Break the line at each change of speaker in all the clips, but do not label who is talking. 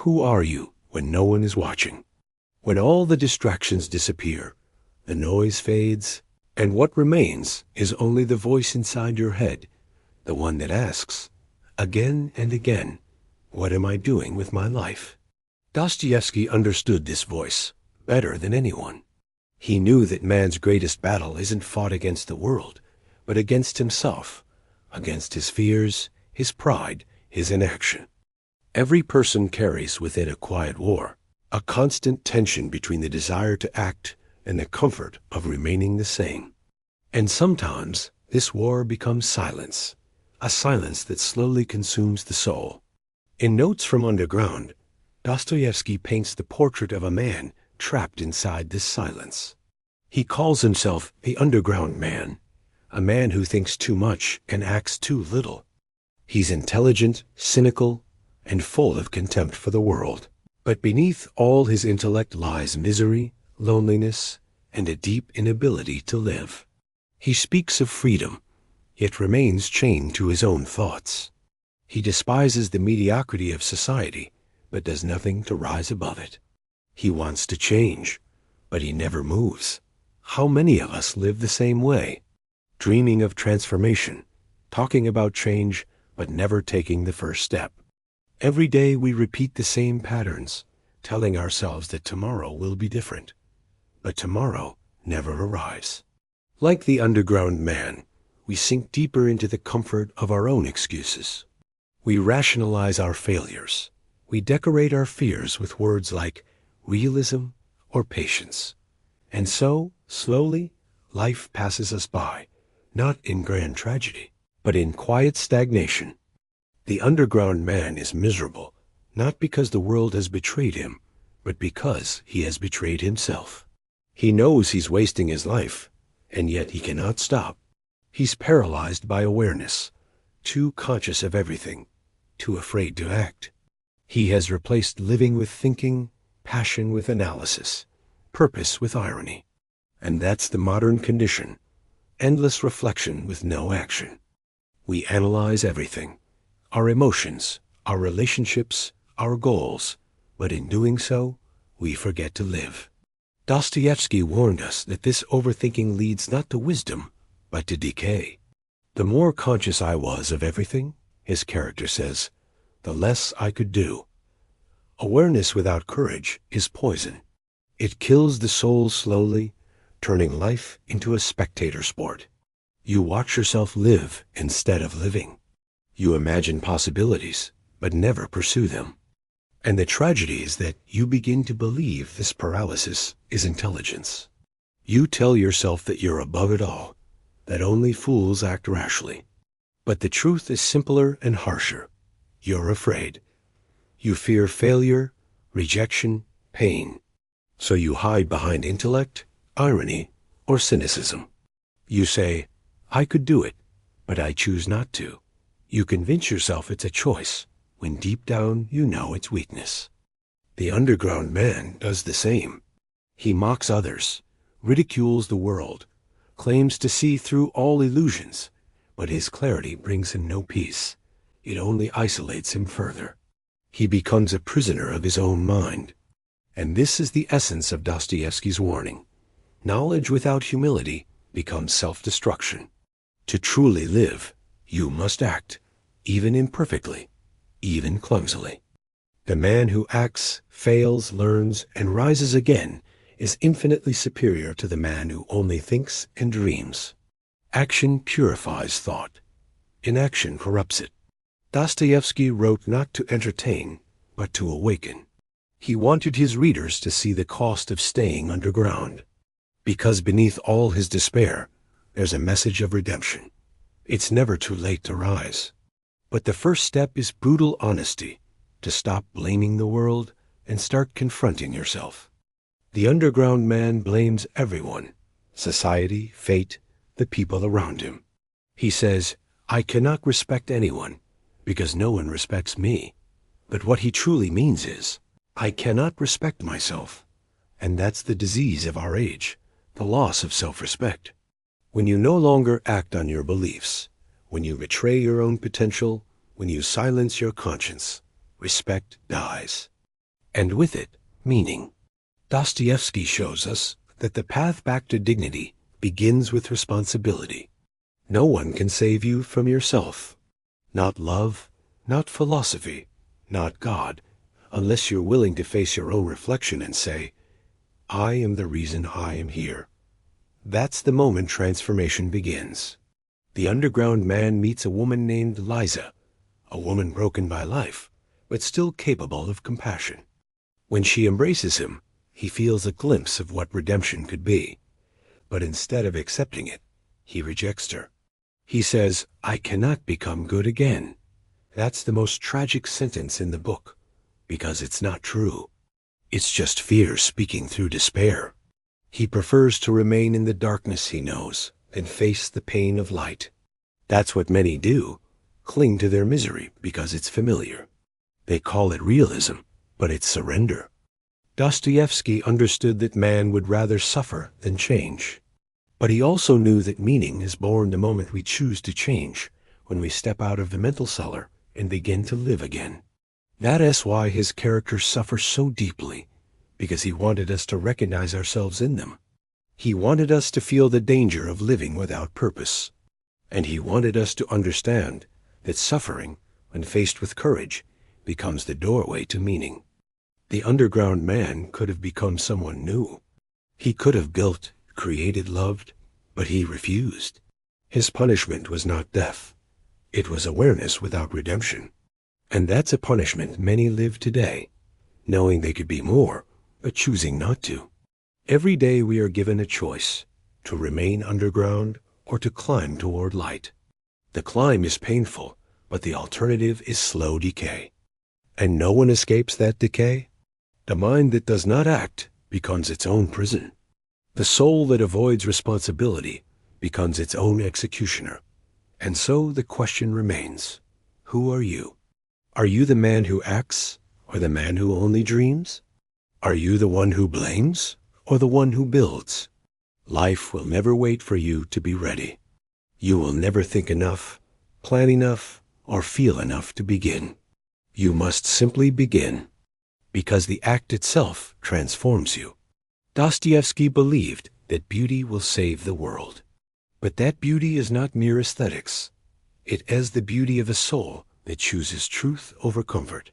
Who are you when no one is watching? When all the distractions disappear, the noise fades, and what remains is only the voice inside your head, the one that asks, again and again, what am I doing with my life? Dostoevsky understood this voice better than anyone. He knew that man's greatest battle isn't fought against the world, but against himself, against his fears, his pride, his inaction. Every person carries within a quiet war, a constant tension between the desire to act and the comfort of remaining the same. And sometimes this war becomes silence, a silence that slowly consumes the soul. In Notes from Underground, Dostoevsky paints the portrait of a man trapped inside this silence. He calls himself the underground man, a man who thinks too much and acts too little. He's intelligent, cynical, and full of contempt for the world. But beneath all his intellect lies misery, loneliness, and a deep inability to live. He speaks of freedom, yet remains chained to his own thoughts. He despises the mediocrity of society, but does nothing to rise above it. He wants to change, but he never moves. How many of us live the same way, dreaming of transformation, talking about change, but never taking the first step? Every day we repeat the same patterns, telling ourselves that tomorrow will be different. But tomorrow never arrives. Like the underground man, we sink deeper into the comfort of our own excuses. We rationalize our failures. We decorate our fears with words like realism or patience. And so, slowly, life passes us by, not in grand tragedy, but in quiet stagnation. The underground man is miserable, not because the world has betrayed him, but because he has betrayed himself. He knows he's wasting his life, and yet he cannot stop. He's paralyzed by awareness, too conscious of everything, too afraid to act. He has replaced living with thinking, passion with analysis, purpose with irony. And that's the modern condition, endless reflection with no action. We analyze everything, our emotions, our relationships, our goals, but in doing so, we forget to live. Dostoevsky warned us that this overthinking leads not to wisdom, but to decay. The more conscious I was of everything, his character says, the less I could do. Awareness without courage is poison. It kills the soul slowly, turning life into a spectator sport. You watch yourself live instead of living. You imagine possibilities, but never pursue them. And the tragedy is that you begin to believe this paralysis is intelligence. You tell yourself that you're above it all, that only fools act rashly. But the truth is simpler and harsher. You're afraid. You fear failure, rejection, pain. So you hide behind intellect, irony, or cynicism. You say, I could do it, but I choose not to. You convince yourself it's a choice, when deep down you know it's weakness. The underground man does the same. He mocks others, ridicules the world, claims to see through all illusions, but his clarity brings him no peace. It only isolates him further. He becomes a prisoner of his own mind. And this is the essence of Dostoevsky's warning. Knowledge without humility becomes self-destruction. To truly live, you must act, even imperfectly, even clumsily. The man who acts, fails, learns, and rises again is infinitely superior to the man who only thinks and dreams. Action purifies thought. Inaction corrupts it. Dostoevsky wrote not to entertain, but to awaken. He wanted his readers to see the cost of staying underground. Because beneath all his despair, there's a message of redemption. It's never too late to rise. But the first step is brutal honesty, to stop blaming the world and start confronting yourself. The underground man blames everyone, society, fate, the people around him. He says, I cannot respect anyone, because no one respects me. But what he truly means is, I cannot respect myself. And that's the disease of our age, the loss of self-respect. When you no longer act on your beliefs, when you betray your own potential, when you silence your conscience, respect dies. and with it, meaning. Dostoevsky shows us that the path back to dignity begins with responsibility. No one can save you from yourself. Not love, not philosophy, not God, unless you're willing to face your own reflection and say, I am the reason I am here. That's the moment transformation begins. The underground man meets a woman named Liza, a woman broken by life, but still capable of compassion. When she embraces him, he feels a glimpse of what redemption could be. But instead of accepting it, he rejects her. He says, I cannot become good again. That's the most tragic sentence in the book, because it's not true. It's just fear speaking through despair. He prefers to remain in the darkness he knows than face the pain of light. That's what many do, cling to their misery because it's familiar. They call it realism, but it's surrender. Dostoevsky understood that man would rather suffer than change. But he also knew that meaning is born the moment we choose to change, when we step out of the mental cellar and begin to live again. That is why his characters suffer so deeply, because he wanted us to recognize ourselves in them. He wanted us to feel the danger of living without purpose. And he wanted us to understand that suffering, when faced with courage, becomes the doorway to meaning. The underground man could have become someone new. He could have built, created, loved, but he refused. His punishment was not death. It was awareness without redemption. And that's a punishment many live today, knowing they could be more, but choosing not to. Every day we are given a choice, to remain underground or to climb toward light. The climb is painful, but the alternative is slow decay. And no one escapes that decay. The mind that does not act becomes its own prison. The soul that avoids responsibility becomes its own executioner. And so the question remains, who are you? Are you the man who acts, or the man who only dreams? Are you the one who blames, or the one who builds? Life will never wait for you to be ready. You will never think enough, plan enough, or feel enough to begin. You must simply begin, because the act itself transforms you. Dostoevsky believed that beauty will save the world. But that beauty is not mere aesthetics. It is the beauty of a soul that chooses truth over comfort,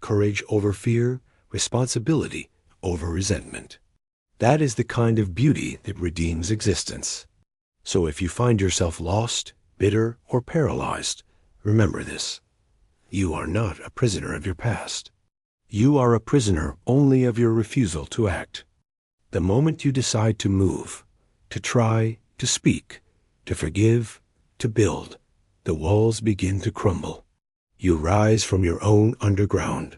courage over fear, responsibility over resentment. That is the kind of beauty that redeems existence. So if you find yourself lost, bitter, or paralyzed, remember this. You are not a prisoner of your past. You are a prisoner only of your refusal to act. The moment you decide to move, to try, to speak, to forgive, to build, the walls begin to crumble. You rise from your own underground.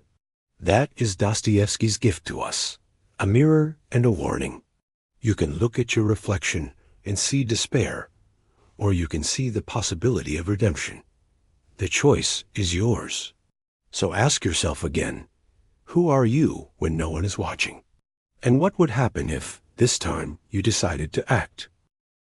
That is Dostoevsky's gift to us, a mirror and a warning. You can look at your reflection and see despair, or you can see the possibility of redemption. The choice is yours. So ask yourself again, who are you when no one is watching? And what would happen if, this time, you decided to act?